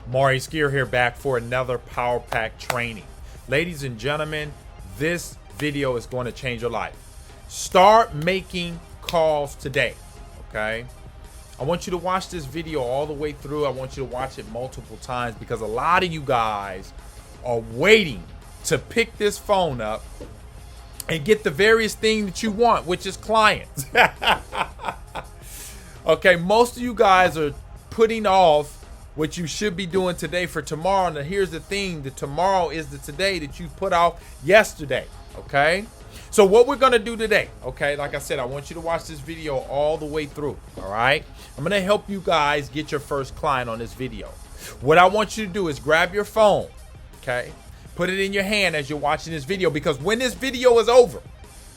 Maurice here back for another Power Pack training. Ladies and gentlemen, this video is going to change your life. Start making calls today, okay? I want you to watch this video all the way through. I want you to watch it multiple times because a lot of you guys are waiting to pick this phone up and get the various thing that you want, which is clients. Okay, most of you guys are putting off what you should be doing today for tomorrow. And here's the thing, that tomorrow is the today that you put off yesterday, okay? So what we're gonna do today, okay, like I said, I want you to watch this video all the way through, all right? I'm gonna help you guys get your first client on this video. What I want you to do is grab your phone, okay? Put it in your hand as you're watching this video, because when this video is over,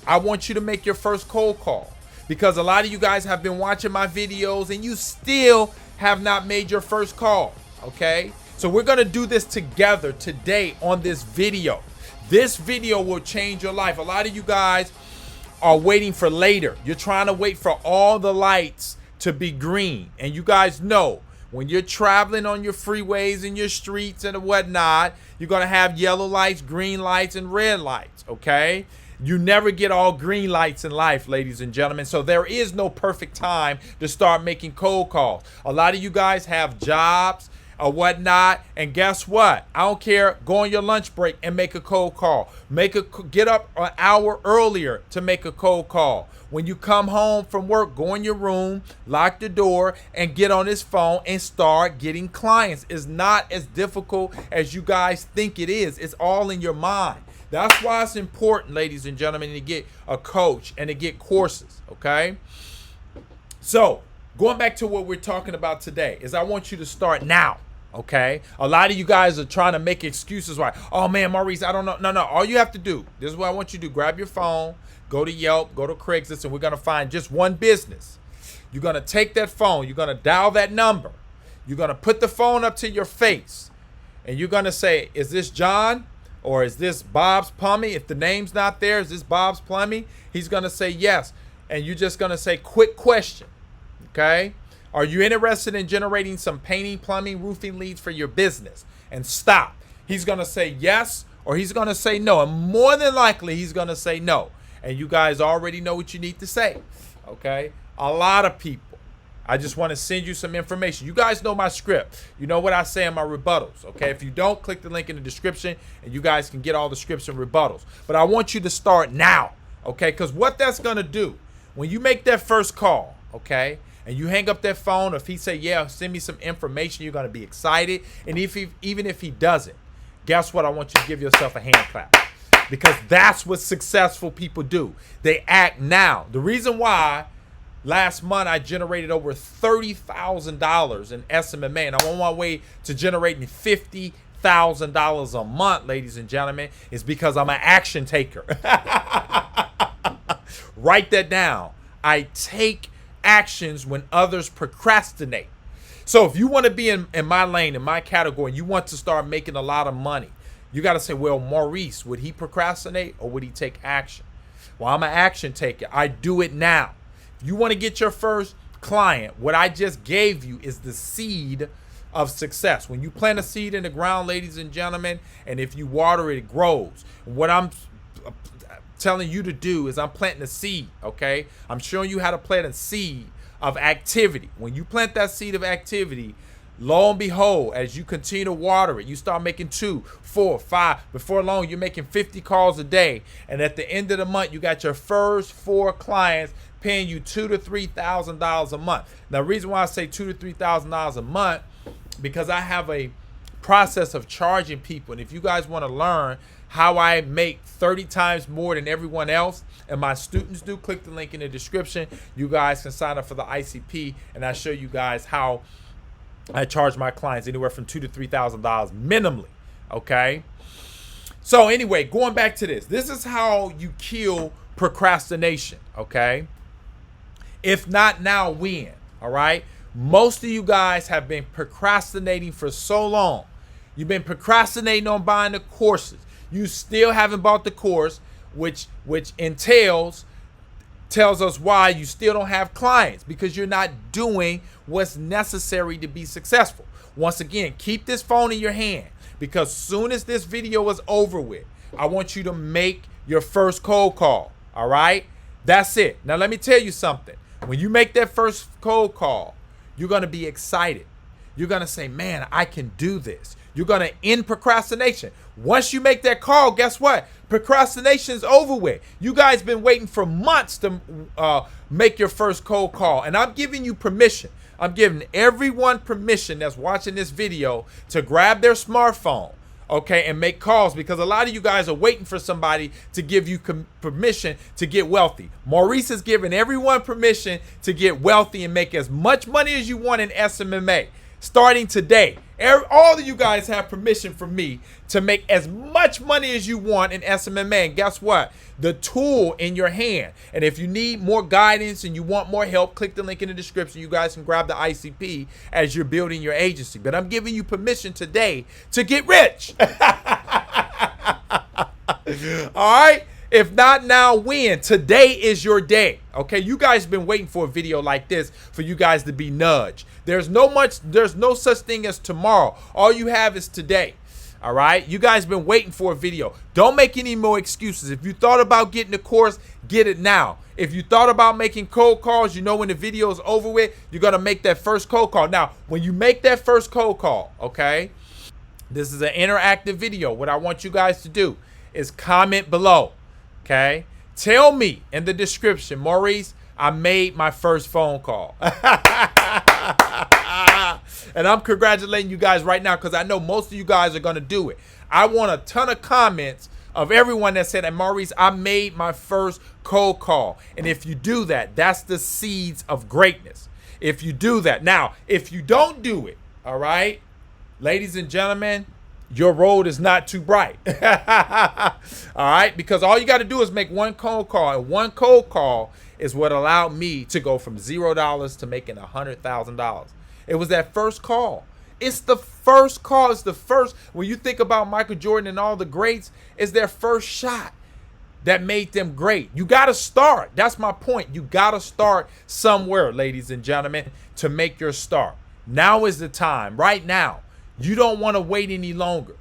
I want you to make your first cold call. Because a lot of you guys have been watching my videos and you still have not made your first call, okay? So we're gonna do this together today on this video. This video will change your life. A lot of you guys are waiting for later. You're trying to wait for all the lights to be green. And you guys know, when you're traveling on your freeways and your streets and whatnot, you're gonna have yellow lights, green lights, and red lights, okay? You never get all green lights in life, ladies and gentlemen. So there is no perfect time to start making cold calls. A lot of you guys have jobs or whatnot, and guess what? I don't care. Go on your lunch break and make a cold call. Get up an hour earlier to make a cold call. When you come home from work, go in your room, lock the door, and get on this phone and start getting clients. It's not as difficult as you guys think it is. It's all in your mind. That's why it's important, ladies and gentlemen, to get a coach and to get courses, okay? So, going back to what we're talking about today is I want you to start now, okay? A lot of you guys are trying to make excuses why, oh man, Maurice, I don't know. No, all you have to do, this is what I want you to do. Grab your phone, go to Yelp, go to Craigslist, and we're going to find just one business. You're going to take that phone, you're going to dial that number. You're going to put the phone up to your face, and you're going to say, is this John? Or is this Bob's Plumbing? If the name's not there, is this Bob's Plumbing? He's gonna say yes. And you're just gonna say, quick question, okay? Are you interested in generating some painting, plumbing, roofing leads for your business? And stop. He's gonna say yes, or he's gonna say no. And more than likely, he's gonna say no. And you guys already know what you need to say, okay? A lot of people, I just want to send you some information. You guys know my script. You know what I say in my rebuttals, okay? If you don't, click the link in the description and you guys can get all the scripts and rebuttals. But I want you to start now, okay? Because what that's going to do, when you make that first call, okay, and you hang up that phone, or if he say, yeah, send me some information, you're going to be excited. And even if he doesn't, guess what? I want you to give yourself a hand clap. Because that's what successful people do. They act now. The reason why last month I generated over $30,000 in SMMA, and I'm on my way to generating $50,000 a month, ladies and gentlemen, is because I'm an action taker. Write that down. I take actions when others procrastinate. So if you want to be in my lane, in my category, and you want to start making a lot of money, you got to say, well, Maurice, would he procrastinate or would he take action? Well, I'm an action taker. I do it now. You want to get your first client, what I just gave you is the seed of success. When you plant a seed in the ground, ladies and gentlemen, and if you water it, it grows. What I'm telling you to do is I'm planting a seed, okay? I'm showing you how to plant a seed of activity. When you plant that seed of activity, lo and behold, as you continue to water it, you start making 2, 4, 5. Before long, you're making 50 calls a day. And at the end of the month, you got your first 4 clients paying you $2,000 to $3,000 a month. Now, the reason why I say $2,000 to $3,000 a month, because I have a process of charging people. And if you guys want to learn how I make 30 times more than everyone else, and my students do, click the link in the description. You guys can sign up for the ICP, and I show you guys how I charge my clients anywhere from $2,000 to $3,000 minimally, okay? So anyway, going back to this. This is how you kill procrastination, okay? If not now, when? All right? Most of you guys have been procrastinating for so long. You've been procrastinating on buying the courses. You still haven't bought the course, which entails tells us why you still don't have clients, because you're not doing what's necessary to be successful. Once again, keep this phone in your hand, because soon as this video is over with, I want you to make your first cold call. All right? That's it. Now, let me tell you something. When you make that first cold call, you're going to be excited. You're going to say, man, I can do this. You're going to end procrastination. Once you make that call, guess what? Procrastination is over with. You guys been waiting for months to make your first cold call. And I'm giving you permission. I'm giving everyone permission that's watching this video to grab their smartphone, okay, and make calls, because a lot of you guys are waiting for somebody to give you permission to get wealthy. Maurice is giving everyone permission to get wealthy and make as much money as you want in SMMA. Starting today, all of you guys have permission from me to make as much money as you want in SMMA. And guess what? The tool in your hand. And if you need more guidance and you want more help, click the link in the description. You guys can grab the ICP as you're building your agency. But I'm giving you permission today to get rich. All right? If not now, when? Today is your day. Okay, you guys have been waiting for a video like this for you guys to be nudged. There's no such thing as tomorrow. All you have is today. All right, you guys been waiting for a video. Don't make any more excuses. If you thought about getting the course, get it now. If you thought about making cold calls, you know when the video is over with, you're gonna make that first cold call. Now, when you make that first cold call, okay, this is an interactive video. What I want you guys to do is comment below. Okay, tell me in the description, Maurice, I made my first phone call. And I'm congratulating you guys right now, because I know most of you guys are going to do it. I want a ton of comments of everyone that said, Maurice, I made my first cold call. And if you do that, that's the seeds of greatness. If you do that. Now, if you don't do it, all right, ladies and gentlemen, your road is not too bright. All right, because all you got to do is make one cold call, and one cold call is what allowed me to go from $0 to making $100,000. It was that first call. It's the first call. It's the first. When you think about Michael Jordan and all the greats, it's their first shot that made them great. You got to start. That's my point. You got to start somewhere, ladies and gentlemen, to make your start. Now is the time. Right now. You don't want to wait any longer.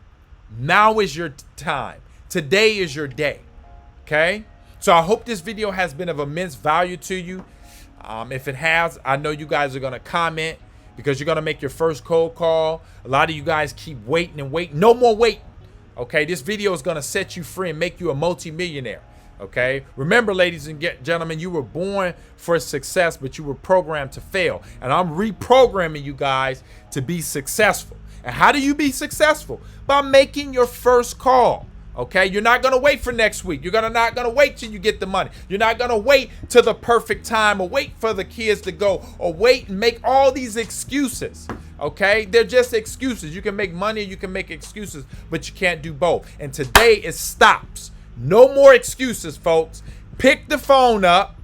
Now is your time. Today is your day. Okay? So I hope this video has been of immense value to you. If it has, I know you guys are going to comment, because you're going to make your first cold call. A lot of you guys keep waiting and waiting. No more waiting. Okay? This video is going to set you free and make you a multimillionaire. Okay? Remember, ladies and gentlemen, you were born for success, but you were programmed to fail. And I'm reprogramming you guys to be successful. And how do you be successful? By making your first call. Okay, you're not gonna wait for next week. You're not gonna wait till you get the money. You're not gonna wait till the perfect time, or wait for the kids to go, or wait and make all these excuses. Okay, they're just excuses. You can make money, you can make excuses, but you can't do both. And today it stops. No more excuses, folks. Pick the phone up,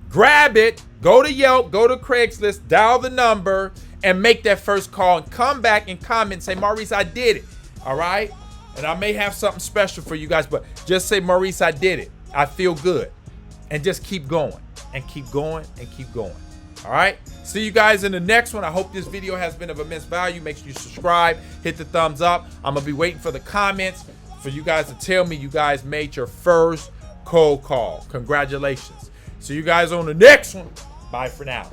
grab it, go to Yelp, go to Craigslist, dial the number, and make that first call, and come back and comment and say, Maurice, I did it. All right? And I may have something special for you guys, but just say, Maurice, I did it. I feel good. And just keep going and keep going and keep going. All right? See you guys in the next one. I hope this video has been of immense value. Make sure you subscribe, hit the thumbs up. I'm going to be waiting for the comments for you guys to tell me you guys made your first cold call. Congratulations. See you guys on the next one. Bye for now.